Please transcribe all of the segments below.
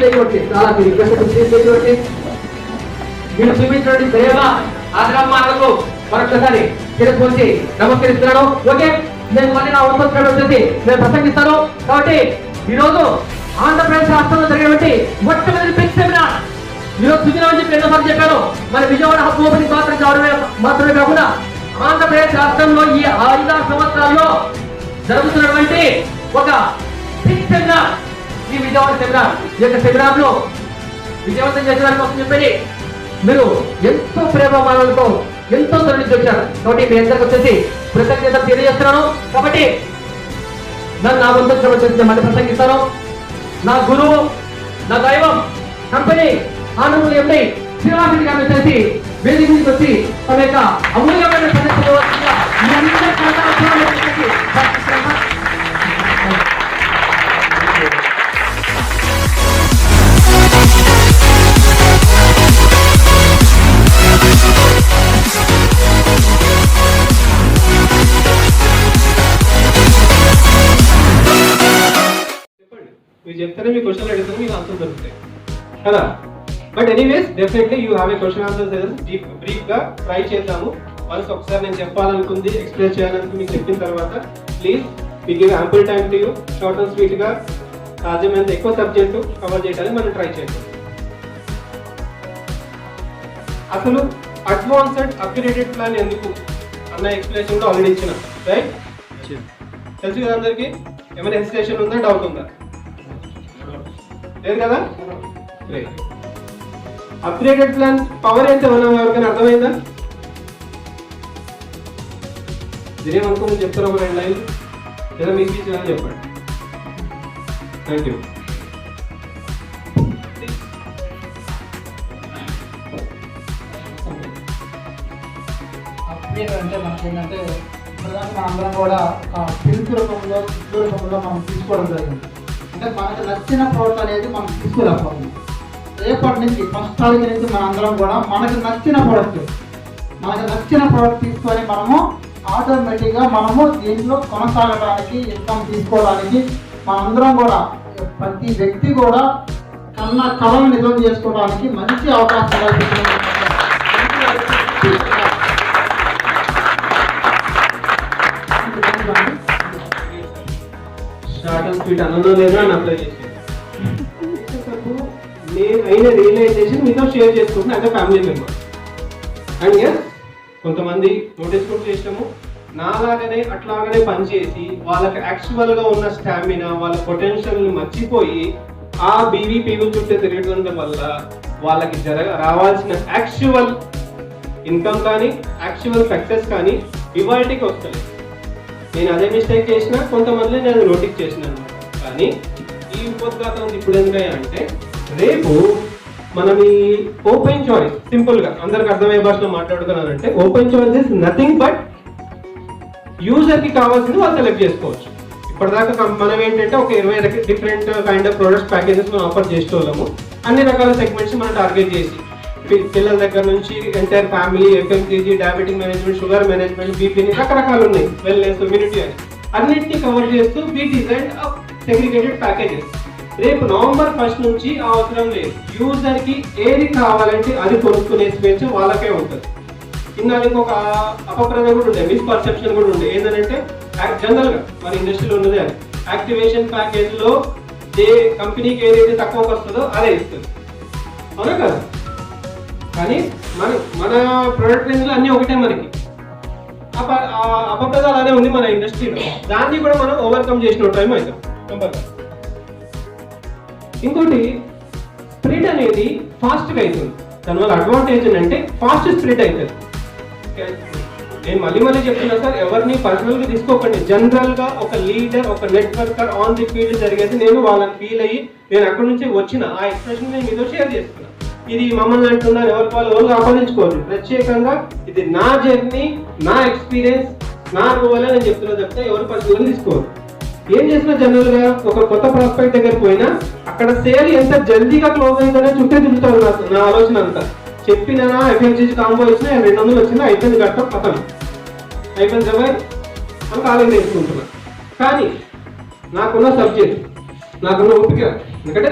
చేయబట్టి చాలా మీ రిక్వెస్ట్ చేయబట్టి మీరు చూపించినటువంటి దైవ ఆగ్రహాలకు మరొకసారి తిరిగి నమస్కరిస్తున్నాను. ఓకే, నేను మళ్ళీ నా వంతు వచ్చేసి నేను ప్రసంగిస్తాను. కాబట్టి ఈరోజు ఆంధ్రప్రదేశ్ రాష్ట్రంలో జరిగినటువంటి మొట్టమొదటి బిగ్ సెమినార్ ఈరోజు సుజనా అని చెప్పి ఎన్నోసార్లు చెప్పాను. మన విజయవాడ హబ్ ఓపెనింగ్ మాత్రమే కాకుండా ఆంధ్రప్రదేశ్ రాష్ట్రంలో ఈ 5-6 సంవత్సరాల్లో జరుగుతున్నటువంటి ఒక బిగ్ సెమినార్ ఈ విజయవాడ సెమినార్. ఈ యొక్క సెమినార్ లో విజయవంతం చేసేదాని కోసం చెప్పి మీరు ఎంతో ప్రేమమానాలతో ఎంతో తరలించి వచ్చారు. కాబట్టి మీ అందరికి వచ్చేసి కృతజ్ఞతలు తెలియజేస్తున్నాను. కాబట్టి నన్ను నా వంతు వచ్చేసి మళ్ళీ ప్రసంగిస్తాను. నా గురువు, నా దైవం, కంపెనీ ఆనందం ఎండి శ్రీనివాసుడి గారిని వచ్చేసి వేదిక నుంచి వచ్చి తన యొక్క అమూల్యమైన సందేశంలో మీరు చెప్తేనే మీ క్వశ్చన్ అడిగితే మీకు ఆన్సర్ దొరుకుతాయి కదా. But anyways definitely you have a question answer brief గా ట్రై చేద్దాము. వన్స్ ఒకసారి నేను చెప్పాలనుకుంది ఎక్స్ప్లెయిన్ చేయాలనుకుంది మీకు చెప్పిన తర్వాత please we give ample time to you. Short and sweet గా సాధ్యమైనంత ఎక్కువ సబ్జెక్టు కవర్ చేయడానికి మనం ట్రై చేద్దాం. అసలు అడ్వాన్స్డ్ అప్గ్రేడెడ్ ప్లాన్ ఎందుకు అన్న ఎక్స్ప్లెనేషన్ కూడా ఆల్రెడీ ఇచ్చిన, రైట్? తెలుసు కదా అందరికి. ఏమైనా హెసిటేషన్ ఉందా, డౌట్ ఉందా? లేదు కదా. అప్గ్రేడెడ్ ప్లాన్ పవర్ ఏంటి ఏమన్నా ఎవరికైనా అర్థమైందా? ఇదేమనుకో చెప్తారా ఒక 2 లైన్లు లేదా మీకు ఇచ్చిన చెప్పండి. Thank you. అప్గ్రేడ్ అంటే మనకి ఏంటంటే ప్రధానంగా అందరం కూడా పిలుపు రూపంలో మనం తీసుకోవడం జరిగింది. అంటే మనకు నచ్చిన ప్రోడక్ట్ అనేది మనం తీసుకోలేకపోతుంది. రేపటి నుంచి ఫస్ట్ తారీఖు నుంచి మన అందరం కూడా మనకు నచ్చిన ప్రోడక్ట్ తీసుకొని మనము ఆటోమేటిక్గా మనము దీంట్లో కొనసాగడానికి, ఇన్కమ్ తీసుకోవడానికి మనందరం కూడా ప్రతి వ్యక్తి కూడా కళను నిజం చేసుకోవడానికి మంచి అవకాశాలు షార్ట్ అండ్ స్వీట్ అన్నదో లేదా అని అప్లై చేసేది. నేను అయిన రియలైజేషన్ మీతో షేర్ చేసుకుంటున్నా అంటే ఫ్యామిలీ మెంబర్. అండ్ ఎస్, కొంతమంది నోటీస్ కూడా చేసినాము నాలాగనే అట్లాగనే పనిచేసి వాళ్ళకి యాక్చువల్గా ఉన్న స్టామినా, వాళ్ళ పొటెన్షియల్ని మర్చిపోయి ఆ బీవీపీవీ చుట్టూ తిరగడం వల్ల వాళ్ళకి రావాల్సిన యాక్చువల్ ఇన్కమ్ కానీ యాక్చువల్ సక్సెస్ కానీ ఇవాళకి వస్తుంది. నేను అదే మిస్టేక్ చేసిన, కొంతమంది నేను నోటీస్ చేసిన అనమాట. కానీ ఈ ఉపోద్ఘాతం ఇప్పుడు ఎందుకయ్యా అంటే రేపు మనం ఈ ఓపెన్ చాయిస్ సింపుల్గా అందరికి అర్థమయ్యే భాషలో మాట్లాడుకున్నానంటే open choice is nothing but యూజర్కి కావాల్సింది వాళ్ళు సెలెక్ట్ చేసుకోవచ్చు. ఇప్పటిదాకా మనం ఏంటంటే ఒక 20 different kind of products packages మనం ఆఫర్ చేసేవాళ్ళము. అన్ని రకాల సెగ్మెంట్స్ మనం టార్గెట్ చేసి పిల్లల దగ్గర నుంచి entire family, FMCG, diabetic management, sugar management, బీపీని రకరకాలు ఉన్నాయి, వెల్నెస్, ఇమ్యూనిటీ అని అన్నింటినీ కవర్ చేస్తూ వి డిజైన్ సెగ్రిగేటెడ్ ప్యాకేజెస్. రేపు November 1 నుంచి అవసరం లేదు, యూజర్కి ఏది కావాలంటే అది కొనుక్కునే స్వేచ్ఛ వాళ్ళకే ఉంటుంది. ఇన్నాళ్ళు ఇంకొక అపప్రద కూడా ఉండే, మిస్పర్సెప్షన్ కూడా ఉండే. ఏంటంటే జనరల్గా మన ఇండస్ట్రీలో ఉన్నది అది యాక్టివేషన్ ప్యాకేజ్లో ఏ కంపెనీకి ఏదైతే తక్కువకి వస్తుందో అదే ఇస్తుంది, అవునా కదా? కానీ మన ప్రొడక్ట్ రేంజ్లో అన్నీ ఒకటే. మనకి అపప్రదాలు అనే ఉంది మన ఇండస్ట్రీలో, దాన్ని కూడా మనం ఓవర్కమ్ చేసిన టైం అవుతాం కంపల్సరీ. ఇంకోటి స్ప్రెడ్ అనేది ఫాస్ట్గా అవుతుంది. దానివల్ల అడ్వాంటేజ్ ఏంటంటే ఫాస్ట్ స్ప్రెడ్ అవుతుంది. నేను మళ్ళీ చెప్తున్నా సార్, ఎవరిని పర్సనల్గా తీసుకోకండి. జనరల్గా ఒక లీడర్, ఒక నెట్వర్కర్ ఆన్ ది ఫీల్డ్ జరిగేది నేను వాళ్ళని ఫీల్ అయ్యి నేను అక్కడి నుంచి వచ్చిన ఆ ఎక్స్ప్రెషన్ నేను మీతో షేర్ చేస్తున్నా. ఇది మమ్మల్ని అంటున్నారు, ఎవరికి వాళ్ళు ఆపాదించుకోవాలి. ప్రత్యేకంగా ఇది నా జర్నీ, నా ఎక్స్పీరియన్స్, నా అనుభవాలే నేను చెప్తున్నా తప్పితే ఎవరు పర్సనల్గా తీసుకోవాలి. ఏం చేసినా జనరల్గా ఒక కొత్త ప్రాస్పెక్ట్ దగ్గర పోయినా అక్కడ సేల్ ఎంత జల్దీగా క్లోజ్ అయిందనే చుట్టే తిరుగుతారు. నా ఆలోచన అంతా చెప్పినా ఎఫ్ఎంసీజీ కాంబో వచ్చినా 200 వచ్చినా అయిపోయింది, కట్టం పక్కన అయిపోయింది కదా అని కాలేజ్ నేర్చుకుంటున్నా. కానీ నాకున్న సబ్జెక్ట్, నాకున్న ఓపిక, ఎందుకంటే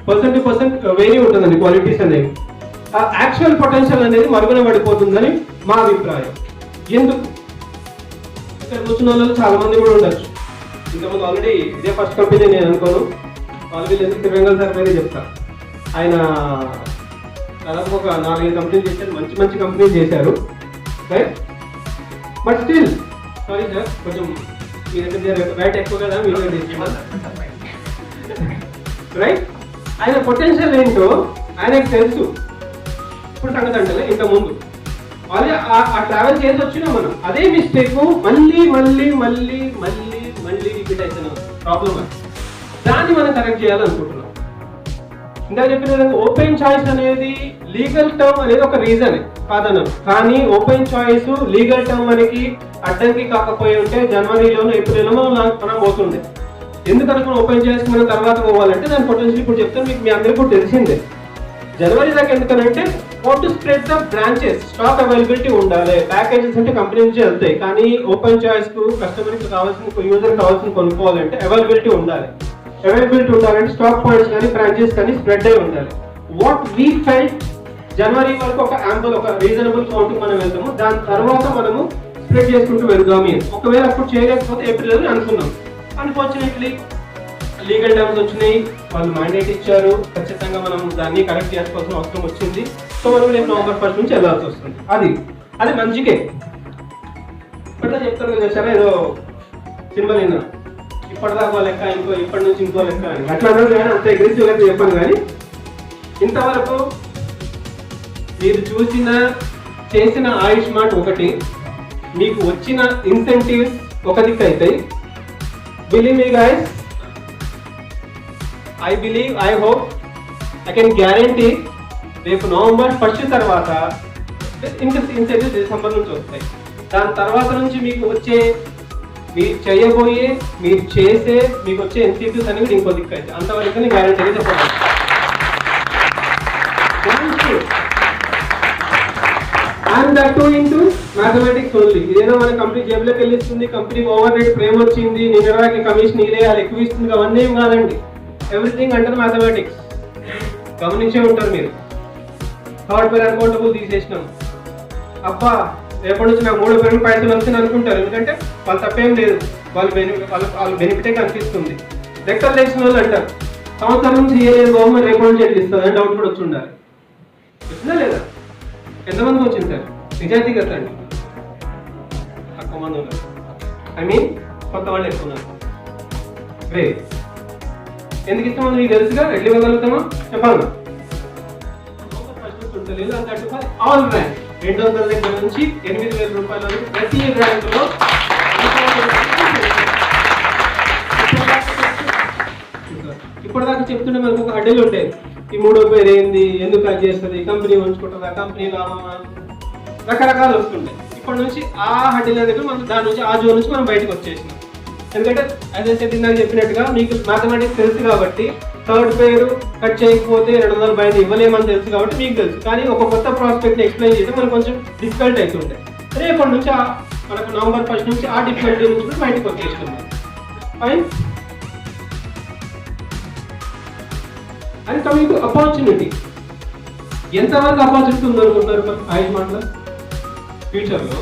పర్సన్ టు పర్సన్ వేరీ ఉంటుందండి క్వాలిటీస్ అనేవి. ఆ యాక్చువల్ పొటెన్షియల్ అనేది మరుగున పడిపోతుందని మా అభిప్రాయం. ఎందుకు? ఇక్కడ కూర్చున్న వాళ్ళు చాలా మంది కూడా ఉండొచ్చు. ఇంతకుముందు ఆల్రెడీ ఇదే ఫస్ట్ కంపెనీ నేను అనుకోను, వాళ్ళు వీళ్ళు ఎందుకు తిరువెంగల్ సార్ పేరే చెప్తా. ఆయన దాదాపు ఒక 4-5 కంపెనీలు చేశారు, మంచి మంచి కంపెనీలు చేశారు, right? But still sorry sir, కొంచెం మీ దగ్గర రైట్ ఎక్కువ కదా, మీరు రైట్. ఆయన పొటెన్షియల్ ఏంటో ఆయనకు తెలుసు. ఇప్పుడు సంగతి అంటే ఇంత ముందు వాళ్ళు ఆ ట్రావెల్ చేసి వచ్చినా మనం అదే మిస్టేక్ మళ్ళీ మళ్ళీ మళ్ళీ మళ్ళీ మళ్ళీ రిపీట్ అవుతున్నాం. ప్రాబ్లం అది, దాన్ని మనం కరెక్ట్ చేయాలనుకుంటున్నాం. ఇంకా చెప్పిన విధంగా ఓపెన్ చాయిస్ అనేది లీగల్ టర్మ్ అనేది ఒక రీజన్ కాదన్నారు, కానీ ఓపెన్ చాయిస్ లీగల్ టర్మ్ మనకి అడ్డంకి కాకపోయి ఉంటే జనవరిలోనో ఏప్రిల్లో మనం పోతుండే. ఎందుకనుకున్న ఓపెన్ చాయిస్ మనం తర్వాత పోవాలంటే దాని పొటెన్షియల్ ఇప్పుడు చెప్తాను మీకు, మీ అందరికీ కూడా తెలిసిందే. జనవరి దాకా ఎందుకనంటే what to spread the branches, stock availability ఉండాలి. ప్యాకేజెస్ అంటే కంపెనీ నుంచి వెళ్తాయి, కానీ ఓపెన్ చాయిస్ కు కస్టమర్కి కావాల్సిన, యూజర్ కావాల్సిన కొనుక్కోవాలంటే అవైలబిలిటీ ఉండాలి. అవైలబిలిటీ ఉండాలంటే స్టాక్ పాయింట్స్ కానీ బ్రాంచెస్ కానీ స్ప్రెడ్ అయి ఉండాలి. వాట్ వీ ఫెల్ట్ జనవరి వరకు ఒక యాంపుల్, ఒక రీజనబుల్ కౌంట్ మనం వెళ్తాము, దాని తర్వాత మనము స్ప్రెడ్ చేసుకుంటూ వెళ్దాము. ఒకవేళ అప్పుడు చేయలేకపోతే ఏప్రిల్ అని అనుకున్నాం. అన్ఫార్చునేట్లీ లీగల్ టర్మ్స్ వచ్చినాయి, వాళ్ళు మ్యాండేట్ ఇచ్చారు, ఖచ్చితంగా మనం దాన్ని కరెక్ట్ చేసుకోవాల్సిన అవసరం వచ్చింది. సో మనం రేపు నవంబర్ 1 నుంచి వెళ్ళాల్సి వస్తుంది. అది మంచికే. ఇప్పటిదా చెప్తారు కదా సరే, ఏదో సినిమా నిన్న ఇప్పటిదాకా లెక్క, ఇప్పటి నుంచి ఇంకో లెక్క అని అట్లా అన్నారు, కానీ అంత అగ్రెసివ్ అయితే చెప్పాను. కానీ ఇంతవరకు మీరు చేసిన ఆయుష్మాన్ ఒకటి, మీకు వచ్చిన ఇన్సెంటివ్స్ ఒక దిక్కు అవుతాయి. Believe me guys, I believe, I hope, I can guarantee రేపు నవంబర్ 1 తర్వాత ఇన్సెంటివ్స్ డిసెంబర్ నుంచి వస్తాయి. దాని తర్వాత నుంచి మీకు వచ్చే, మీరు చేయబోయే, మీరు చేసే, మీకు వచ్చే ఇన్సెంటివ్స్ అనేవి ఇంకో దిక్కు అయితే అంతవరకు నేను గ్యారంటీగా చెప్పగలను. And that two into mathematics only. ఇదేదో మన కంపెనీ జేబులోకి వెళ్ళిస్తుంది, కంపెనీకి ఓవర్ రేట్ ప్రేమ వచ్చింది, నిన్నరాకి కమిషన్ ఇలేయాలి, ఎక్కువ ఇస్తుంది, అవన్నీ ఏం కాదండి. ఎవ్రీథింగ్ అంటారు మ్యాథమెటిక్స్. గమనించే ఉంటారు మీరు. థర్డ్ పేర్ అకౌంటబుల్ తీసేసినాం, అబ్బా రేపటి నుంచి నాకు 3 పేరు పైసలు వస్తుంది అనుకుంటారు, ఎందుకంటే వాళ్ళు తప్పేం లేదు, వాళ్ళు బెనిఫిటే కనిపిస్తుంది. లెక్కలు తెలిసిన వాళ్ళు అంటారు సంవత్సరం నుంచి ఏ గవర్నమెంట్ రేపటి నుంచి ఎట్లా ఇస్తుంది అని డౌట్ కూడా వచ్చి ఉండాలి. వచ్చిందా లేదా? ఎంతమందికి వచ్చింది సార్? నిజాయితీగా అండి తక్కువ మంది ఉన్నారు, కొత్త వాళ్ళు ఎక్కువ ఉన్నారు. గ్రేట్. ఎందుకు ఇస్తామో మీకు తెలుసుగా, ఎట్లా ఇవ్వగలుగుతామో చెప్పాలి. ఆల్ ర్యాంక్ 200 దగ్గర నుంచి 8,000 రూపాయల వరకు ప్రతి ర్యాంకులో ఇప్పటిదాకా చెప్తుంటే మనకు ఒక అడ్డలు ఉంటాయి. ఈ 3వ పేరు ఏంది, ఎందుకు అది చేస్తుంది, కంపెనీ ఉంచుకుంటుందా, కంపెనీ లాభమా, రకరకాలు వస్తుంటాయి. ఇప్పటి నుంచి ఆ హడ్డీల దగ్గర మనం దాని నుంచి ఆ జోన్ నుంచి మనం బయటకు వచ్చేసినాం. ఎందుకంటే అదే ఇందాక చెప్పినట్టుగా మీకు మ్యాథమెటిక్స్ తెలుసు కాబట్టి, థర్డ్ పేరు కట్ చేయకపోతే 200 బయట ఇవ్వలేమని తెలుసు కాబట్టి మీకు తెలుసు. కానీ ఒక కొత్త ప్రాస్పెక్ట్ ఎక్స్ప్లెయిన్ చేయడం మనకు కొంచెం డిఫికల్ట్ అవుతుంటాయి. రేపటి నుంచి మనకు నవంబర్ 1 నుంచి ఆ డిఫికల్టీ నుంచి కూడా బయటకు వచ్చేస్తున్నాం. Fine. And coming to opportunity, ఎంతవరకు ఆపర్చునిటీ ఉందనుకుంటున్నారు మరి ఆయుష్మాన్లో? ఫ్యూచర్లో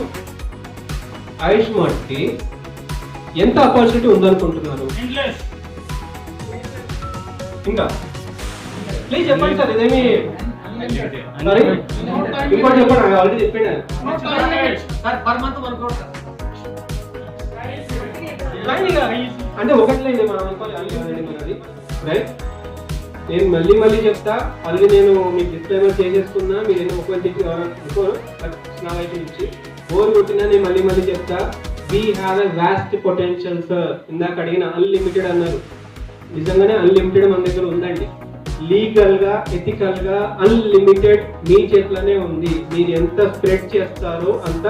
ఆయుష్మాన్కి ఎంత ఆపర్చునిటీ ఉందనుకుంటున్నారు? ఇంకా ప్లీజ్ చెప్పండి సార్. ఇదేమి సారీ ఇంకోటి చెప్పండి, ఆల్రెడీ చెప్పాను. అంటే ఒకటి మనం అనుకోవాలి, రైట్? నేను మళ్ళీ చెప్తా, మళ్ళీ నేను మీకు డిస్క్లైమర్ చేసేసుకున్నా. మీరు ఒకవేళ చెప్పి ఎవరు నా వైపు నుంచి బోర్ కొట్టినా నేను మళ్ళీ చెప్తా. We have a vast potential sir. ఇందాక అడిగిన అన్లిమిటెడ్ అన్నారు, నిజంగానే అన్లిమిటెడ్ మన దగ్గర ఉందండి. లీగల్ గా, ఎథికల్ గా అన్లిమిటెడ్ మీ చేతిలోనే ఉంది. మీరు ఎంత స్ప్రెడ్ చేస్తారో అంత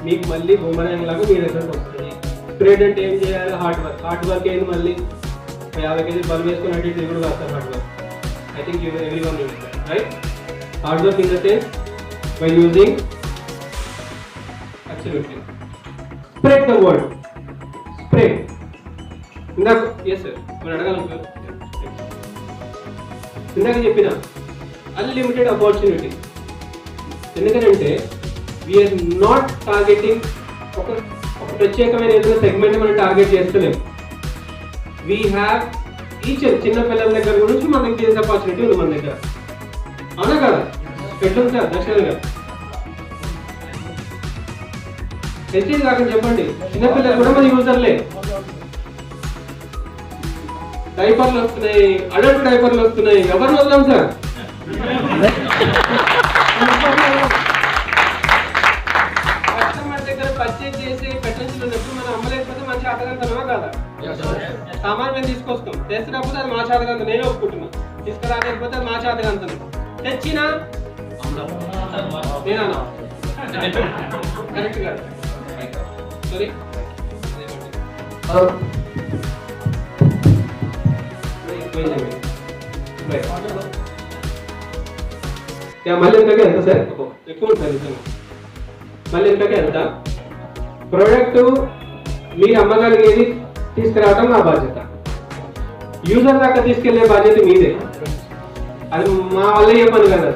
మీకు మళ్ళీ బొమ్మరాంగ్ లాగా మీ దగ్గరకు వస్తుంది. స్ప్రెడ్ అంటే ఏం చేయాలి? హార్డ్ వర్క్ ఏంటి? మళ్ళీ 50 కేజీ బల్బ్ వేసుకున్నట్టు ఇప్పుడు కాస్తారు hard work. I think everyone use that, right? Hard work in the sense by using absolutely spread the word. Spread. ఇందాక yes sir, మీరు అడగాలి. ఇందాక చెప్పిన అన్లిమిటెడ్ ఆపర్చునిటీ. ఎందుకంటే వీఆర్ నాట్ టార్గెటింగ్ ఒక ప్రత్యేకమైన ఏదైనా సెగ్మెంట్ మనం టార్గెట్ చేస్తలేము. వీ హ్యావ్ ఈచ్ చిన్న పిల్లల దగ్గర గురించి మనకి బిజినెస్ ఆపర్చునిటీ ఉంది మన దగ్గర. అవునా కదా? ఎట్లుంది సార్ దర్శన్ గారు? తెచ్చేది కాకుండా చెప్పండి. చిన్నపిల్లలు కూడా మన యూజర్లే. డైపర్లు వస్తున్నాయి, అడల్ట్ డైపర్లు వస్తున్నాయి. ఎవరిని వద్దాం సార్? కస్టమర్ దగ్గర పర్చేజ్ చేసి పెట్టినప్పుడు మనం అమ్మలేకపోతే మంచి ఆటగాంతనమా కాదా? సామాన్ మేము తీసుకొస్తాం, తెచ్చినప్పుడు అది మా చేతగంత, నేను ఒప్పుకుంటున్నా. తీసుకురాలేకపోతే అది మా చేతగంతను. తెచ్చినా నేనా కరెక్ట్ కాదు. సారీ మళ్ళీ ఇంతకే ఎంత సార్? ఎక్కువ ఉంటుంది సార్. మళ్ళీ ఇంతకే ఎంత? ప్రోడక్ట్ మీరు అమ్మగలిగేది తీసుకురావడం నా బాధ్యత. యూజర్ దాకా తీసుకెళ్లే బాధ్యత మీదే. అది మా వల్ల ఏ పని కదా.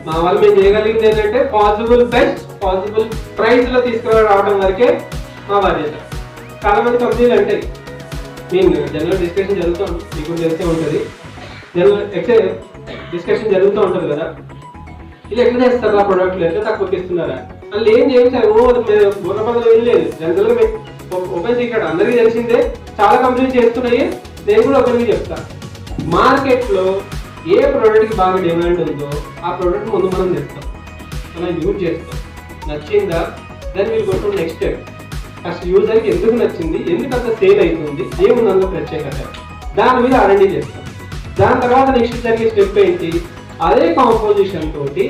మా వల్ల మేము చేయగలిగింది ఏంటంటే పాసిబుల్ బెస్ట్ పాసిబుల్ ప్రైస్ లో తీసుకురావడం వరకే మా బాధ్యత. చాలా మంది కంపెనీలు అంటాయి, నేను జనరల్ డిస్కషన్ జరుగుతాం, మీకు తెలిసే ఉంటుంది. జనరల్ డిస్కషన్ జరుగుతూ ఉంటుంది కదా, ఇలా ఎట్లా చేస్తారా ప్రోడక్ట్లు, ఎట్లా తక్కువకి ఇస్తున్నారా వాళ్ళు ఏం చేయించారు. బుర్ర పనులు ఏం లేదు. జనరల్ గా ఓపెన్ సీక్రెట్ అందరికీ తెలిసిందే, చాలా కంపెనీలు చేస్తున్నాయి. నేను కూడా ఒకరికి చెప్తా, మార్కెట్ లో ఏ ప్రోడక్ట్ కి బాగా డిమాండ్ ఉందో ఆ ప్రోడక్ట్ ముందు మనం తెస్తాం, మనం యూజ్ చేస్తాం. నచ్చిందా? Then will go to next step. First యూజర్కి ఎందుకు నచ్చింది, ఎందుకు అంత సేల్ అవుతుంది, ఏముంది అందులో ప్రత్యేకత, దాని మీద R&D చేస్తాం. దాని తర్వాత నెక్స్ట్ జరిగే స్టెప్ ఏంటి, అదే కాంపోజిషన్ తోటి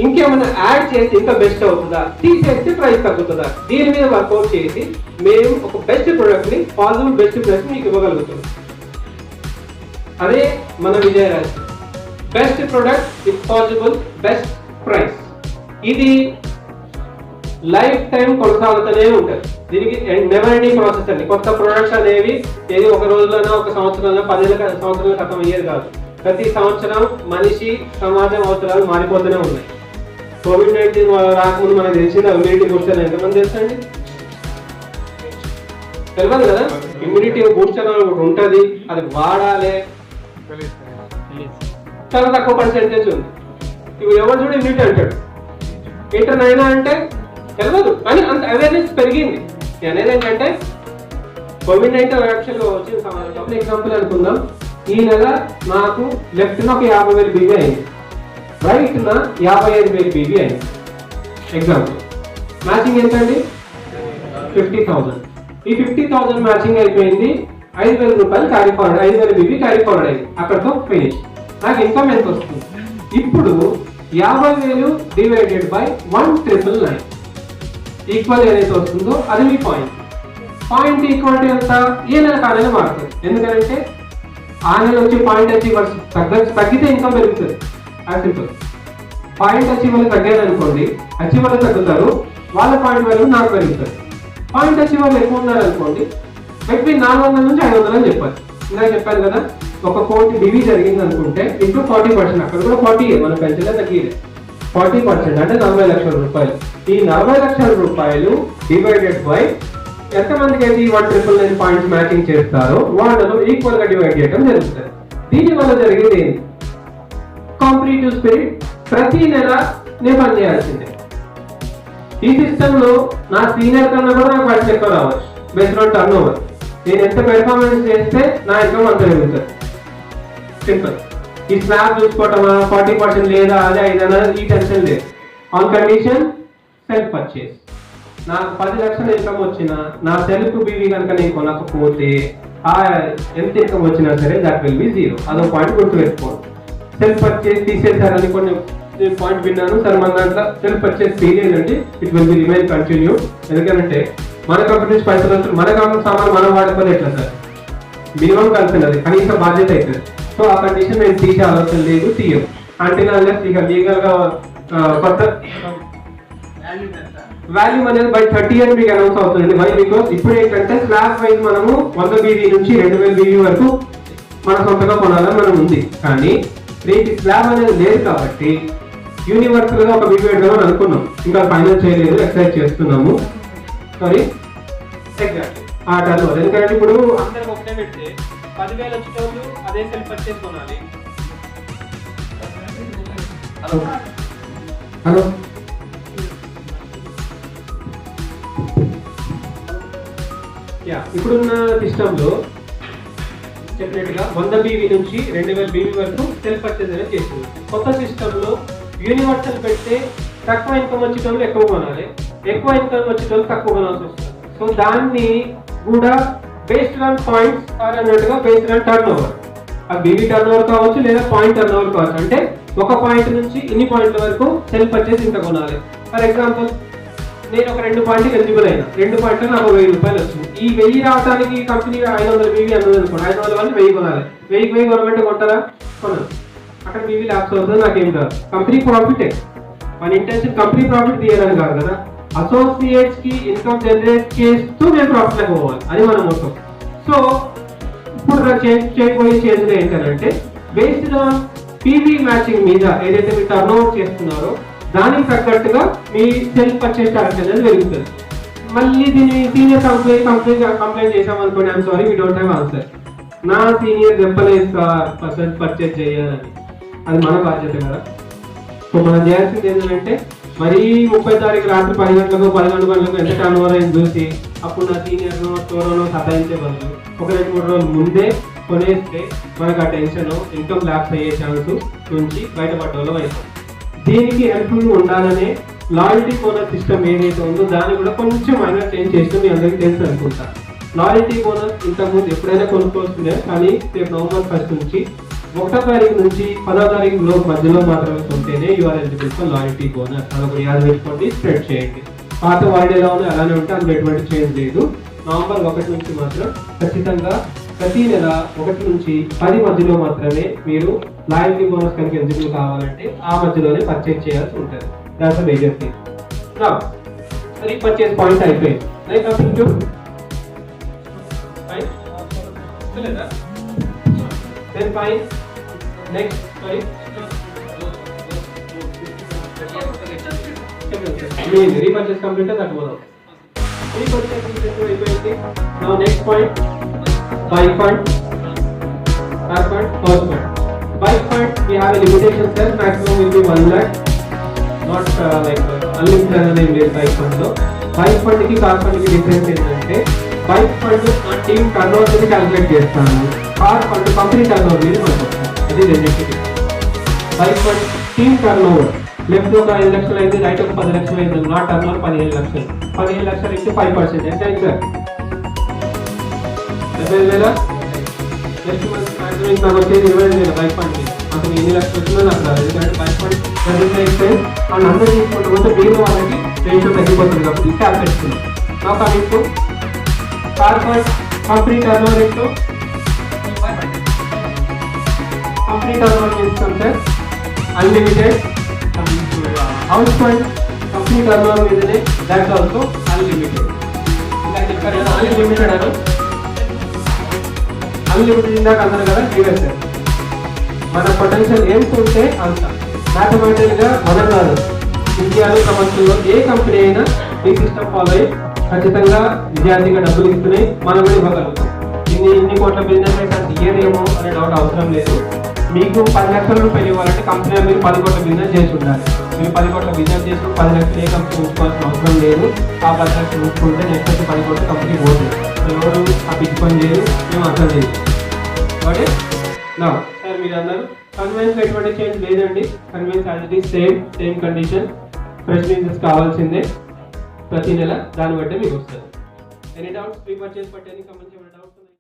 ఇంకేమైనా యాడ్ చేసి ఇంకా బెస్ట్ అవుతుందా, తీసేస్తే ప్రైస్ తగ్గుతుందా, దీని మీద వర్కౌట్ చేసి మేము ఒక బెస్ట్ ప్రొడక్ట్ ని పాసిబుల్ బెస్ట్ ప్రైస్ మీకు ఇవ్వగలుగుతున్నాం. అదే మన విజయరాశి. Best product with possible best price. ఇది లైఫ్ టైం కొనసాగుతూనే ఉంటుంది. దీనికి నెవర్ ఎండింగ్ ప్రాసెస్ అండి. కొత్త ప్రొడక్ట్స్ అనేవి ఏది ఒక రోజులోనో ఒక సంవత్సరంలో 10 సంవత్సరాల క్రితం అయ్యేది కాదు. ప్రతి సంవత్సరం మనిషి సమాజం అవసరాలు మారిపోతూనే ఉన్నాయి. COVID-19 రాకముందు మనకు తెలిసింది ఇమ్యూనిటీ బూస్టర్ ఎంతమంది తెలుసండి? తెలియదు కదా. ఇమ్యూనిటీ బూస్టర్ ఒకటి ఉంటుంది, అది వాడాలి. చాలా తక్కువ పర్సెంటేజ్ ఉంది. ఇప్పుడు ఎవరు చూడ ఇమ్యూనిటీ అంటాడు, ఏంటనైనా అంటే తెలియదు, కానీ అంత అవేర్నెస్ పెరిగింది. అనేది ఏంటంటే COVID-19 యాక్చువల్గా వచ్చిన సమాజం. ఎగ్జాంపుల్ అనుకుందాం, ఈ నెల నాకు లెఫ్ట్ న ఒక 50,000 బీబీ అయింది, రైట్ న 55,000 బీబీ అయింది. ఎగ్జాంపుల్ మ్యాచింగ్ ఎంతండి? 50,000. ఈ 50,000 మ్యాచింగ్ అయిపోయింది. 5,000 రూపాయలు క్యారీ ఫార్వర్డ్, 5,000 బీబీ క్యారీ ఫార్వర్డ్ అయింది. అక్కడతో ఫినిష్. నాకు ఇన్కమ్ ఎంత వస్తుంది? ఇప్పుడు 50,000 డివైడెడ్ బై 1,999 ఈక్వల్ ఏదైతే వస్తుందో అది మీ పాయింట్. పాయింట్ ఈక్వాలిటీ ఎంత? ఏ నెల కాలైనా మారుతుంది. ఎందుకంటే ఆ నెల వచ్చే పాయింట్ అచీవర్స్ తగ్గితే ఇన్కమ్ పెరుగుతుంది. అది సింపుల్. పాయింట్ అచీవర్లు తగ్గారు అనుకోండి, అచీవర్లు తగ్గుతారు, వాళ్ళ పాయింట్ వాల్యూ నాకు పెరుగుతుంది. పాయింట్ అచీవర్లు ఎక్కువ ఉన్నారు అనుకోండి, బిట్వీన్ 400 నుంచి 500 అని చెప్పాలి. ఇలా చెప్పాను కదా, 1 కోటి డివి జరిగింది అనుకుంటే ఇంటూ 40%, అక్కడ కూడా 40 మన పెంచలే తగ్గిదే 40% అంటే 40 లక్షల రూపాయలు. ఈ 40 లక్షల రూపాయలు డివైడెడ్ బై ఎంతమందికి అయితే 1,999 పాయింట్స్ మ్యాచింగ్ చేస్తారో వాళ్ళను ఈక్వల్ గా డివైడ్ చేయడం జరుగుతుంది. దీని వల్ల జరిగేది ఏంటి? Competitive spirit. ప్రతి నెల నేను పని చేయాల్సిందే. ఈ సిస్టమ్ లో నా సీనియర్ కన్నా కూడా నాకు వాటి ఎక్కువ రావచ్చు బేస్డ్ ఆన్ టర్న్ ఓవర్. నేను ఎంత పెర్ఫార్మెన్స్ చేస్తే నా ఇన్కమ్ అంత పెరుగుతుంది. సింపుల్. ఈ స్లాబ్ చూసుకోవటమా, 40% లేదా అదే 5 ఈ టెన్షన్ లేదు. On condition self purchase. నాకు 10 లక్షల ఇన్కమ్ వచ్చినా నా సెల్ఫ్ బీవీ కనుక నేను కొనకపోతే ఎంత ఇన్కమ్ వచ్చినా సరే దట్ విల్ బి 0. అదో పాయింట్ గుర్తు పెట్టుకోండి. సెల్ఫ్ పర్చేస్ తీసేసారని కొన్ని పాయింట్ విన్నాను సార్. మన దాంట్లో సెల్ఫ్ పర్చేస్ పీరియడ్ అంటే it will be remain continue. ఎందుకంటే మన కంపెనీ నుంచి పైసలు వస్తుంది, మన సామాన్ మనం వాడుకోవాలి ఎట్లా సార్? మినిమం కలిసినది కనీసం బాధ్యత అవుతుంది. సో ఆ కండిషన్ నేను తీసే ఆలోచన లేదు, తీయం. అంటే ఇక లీగల్ గా కొత్త వాల్యూమ్ అనేది బై 30 అని మీకు అనౌన్స్ అవుతుంది. వై? బికాస్ ఇప్పుడు ఏంటంటే స్లాబ్ వైజ్ మనము 100 బీవీ నుంచి 2,000 బీవీ వరకు మన సొంతగా కొనాలని మనం ఉంది. కానీ 3కి స్లాబ్ అనేది లేదు కాబట్టి యూనివర్సల్ గా ఒక బిల్ పెడదామని అనుకున్నాం, ఇంకా ఫైనల్ చేయలేదు, ఎక్సర్సైజ్ చేస్తున్నాము. సారీ ఎగ్జాక్ట్లీ ఆ టర్న్ ఓవర్. ఎందుకంటే ఇప్పుడు అందరికి ఒకటే పెడితే 10,000 వచ్చేటప్పుడు అదే సెల్ పర్చేస్ కొనాలి. హలో హలో ఇప్పుడున్న సిస్టమ్ లో చెప్పినట్టుగా 100 BV నుంచి 2000 BV వరకు సెల్ఫ్ పర్చేస్ అనేది చేస్తుంది. కొత్త సిస్టమ్ లో యూనివర్సల్ పెడితే తక్కువ ఇన్కమ్ వచ్చేటప్పుడు ఎక్కువ కొనాలి, ఎక్కువ ఇన్కమ్ వచ్చేటప్పుడు తక్కువ కొనాల్సి వస్తుంది. సో దాన్ని కూడా బేస్డ్ ఆన్ పాయింట్స్ అన్నట్టుగా బేస్డ్ ఆన్ టర్న్ ఓవర్, ఆ BV టర్న్ ఓవర్ కావచ్చు లేదా పాయింట్ టర్న్ ఓవర్ కావచ్చు. అంటే ఒక పాయింట్ నుంచి ఇన్ని పాయింట్ల వరకు సెల్ఫ్ పర్చేస్ ఇంత కొనాలి. ఫర్ ఎగ్జాంపుల్ నేను ఒక 2 పాయింట్కి ఎలిజిబుల్ అయినా, 2 పాయింట్లు నాకు 1000 రూపాయలు వచ్చింది. ఈ 1000 రావడానికి కంపెనీ 500 BV అన్నది అనుకోండి, 500 వాళ్ళు 1000 కొనాలి. 1000 కొనమంటే కొంటారా? కొనరు. అక్కడ BV లాక్స్ అవుతుంది, నాకేం కాదు. కంపెనీ ప్రాఫిటే, మన ఇంటెన్షన్ కంపెనీ ప్రాఫిట్ తీయాలని కాదు కదా, అసోసియేట్స్ కి ఇన్కమ్ జనరేట్ చేస్తూ మేము ప్రాఫిట్ పోవాలి, అది మన మొత్తం. సో ఇప్పుడు చేయబోయే చేంజ్ ఏంటంటే బేస్డ్ ఆన్ PV మ్యాచింగ్ మీద ఏదైతే మీరు టర్న్ ఓవర్ చేస్తున్నారో దానికి తగ్గట్టుగా మీ సెల్ఫ్ పర్చేస్ టార్గెట్ అనేది పెరుగుతుంది. మళ్ళీ దీన్ని సీనియర్ కంప్లైంట్ చేసామనుకోండి, I'm sorry we don't have answer. నా సీనియర్ చెప్పలేదు సార్ సెల్ఫ్ పర్చేస్ చేయాలని, అది మన బాధ్యత కదా. సో మనం చేయాల్సింది ఏంటంటే మరీ 30 తారీఖు రాత్రి 10 గంటలకు 11 గంటలకు ఎంత టర్న్ ఓవర్ అయింది చూసి అప్పుడు నా సీనియర్ను స్టోర్ను సతాయించే బదులు ఒక 2-3 రోజులు ముందే కొనేస్తే మనకు ఆ టెన్షన్ ఇన్కమ్ ల్యాప్స్ అయ్యే ఛాన్స్ నుంచి బయటపడ్డ అవుతాం. దీనికి హెల్ప్ఫుల్ ఉండాలనే లాయల్టీ బోనస్ సిస్టమ్ ఏదైతే ఉందో దాన్ని కూడా కొంచెం మైనర్ చేంజ్ చేస్తే మీ అందరికీ తెలుసు అనుకుంటా. లాయల్టీ బోనస్ ఇంతకుముందు ఎప్పుడైనా కొనుక్కోవచ్చునే, కానీ రేపు నవంబర్ 1 నుంచి 1వ తారీఖు నుంచి 10వ తారీఖు మధ్యలో మాత్రమే కొంటేనే you are eligible for loyalty bonus. అదొకటి యాద పెట్టుకోండి, స్ప్రెడ్ చేయండి. పాత వాయిదా ఎలా ఉంది అలానే ఉంటే అందులో ఎటువంటి చేంజ్ లేదు. నవంబర్ 1 నుంచి మాత్రం ఖచ్చితంగా ప్రతి నెల 1 నుంచి 10 మధ్యలో మాత్రమే మీరు లాయల్టీ బోనస్ కనుక ఎలిజిబుల్ కావాలంటే ఆ మధ్యలోనే పర్చేజ్ చేయాల్సి ఉంటుంది. That's major thing. Repurchase point అయిపోయింది. Then fine. Next, sorry. Repurchase completed, that was all. Repurchase completed. Now next point, buy fund, car fund, house fund. Buy fund, we have a limitation sir, maximum will be 1 lakh, not like unlimited name లేదు buy fund లో. Buy fund కి car fund కి difference ఏంటంటే buy fund team turn over ని calculate చేస్తాను, car fund company turn over మీద మనకు అది రెండింటికి. By fund team turn over left ఒక 5 లక్షలు అయింది, రైట్ ఒక 10 లక్షలు అయింది, నా టర్న్ ఓవర్ 15 లక్షలు. 15 లక్షలు ఇస్తే 5% ఎంత అయింది సార్? 70,000. నెక్స్ట్ మంత్ మాక్సిమం నాకు వచ్చేది 20,000 బై ఫండ్ మీద. అసలు ఎన్ని లక్షలు వచ్చిందో నాకు రాదు, ఎందుకంటే బై ఫండ్ ఎక్స్పెన్స్ అండ్ అందరూ తీసుకుంటూ పోతే మిగిలిన వాళ్ళకి రేషియో తగ్గిపోతుంది కాబట్టి క్యాల్కులేట్. నా coming to car fund company turnover into company turnover చేస్తాం sir unlimited. House fund company turnover మీదనే, దాట్స్ ఆల్సో అన్లిమిటెడ్. ఇంకా చెప్పారు కదా అన్లిమిటెడ్ అని, అన్లిమిటెడ్ ఇందాక అన్నారు కదా క్లియర్ సార్. మన పొటెన్షియల్ ఎంత ఉంటే అంత. మ్యాథమెటికల్గా మనం కాదు, ఇండియాలో ప్రపంచంలో ఏ కంపెనీ అయినా ఈ సిస్టమ్ ఫాలో అయ్యి ఖచ్చితంగా విద్యార్థిగా డబ్బులు ఇస్తున్నాయి, మనం కూడా ఇవ్వగలుగుతాం. ఇన్ని కోట్ల బిజినెస్ అయితే ఇయ్యదేమో అనే డౌట్ అవసరం లేదు. మీకు 10 లక్షల రూపాయలు ఇవ్వాలంటే కంపెనీ మీరు 10 కోట్ల బిజినెస్ చేసి ఉండాలి. మీరు 10 కోట్ల బిజినెస్ చేసి 10 లక్షలు ఏ కంపెనీ ఉంచుకోవాల్సిన అవసరం లేదు. ఆ 10 లక్షలు ఉంచుకుంటే నెక్స్ట్ వచ్చి 10 కోట్ల కంపెనీ పోతుంది. ఎవరు ఆ పిచ్చి పని చేయరు, మేము అర్థం చేయదు. ఓకే నా సార్ మీరు అన్నారు కన్వెన్స్ ఎటువంటి చేంజ్ లేదండి. Conveyance as same condition, fresh business కావాల్సిందే ప్రతి నెల, దాన్ని బట్టి మీకు వస్తుంది. Any doubts? రీపర్చేజ్ బట్టి ఎనీ కమెంట్స్?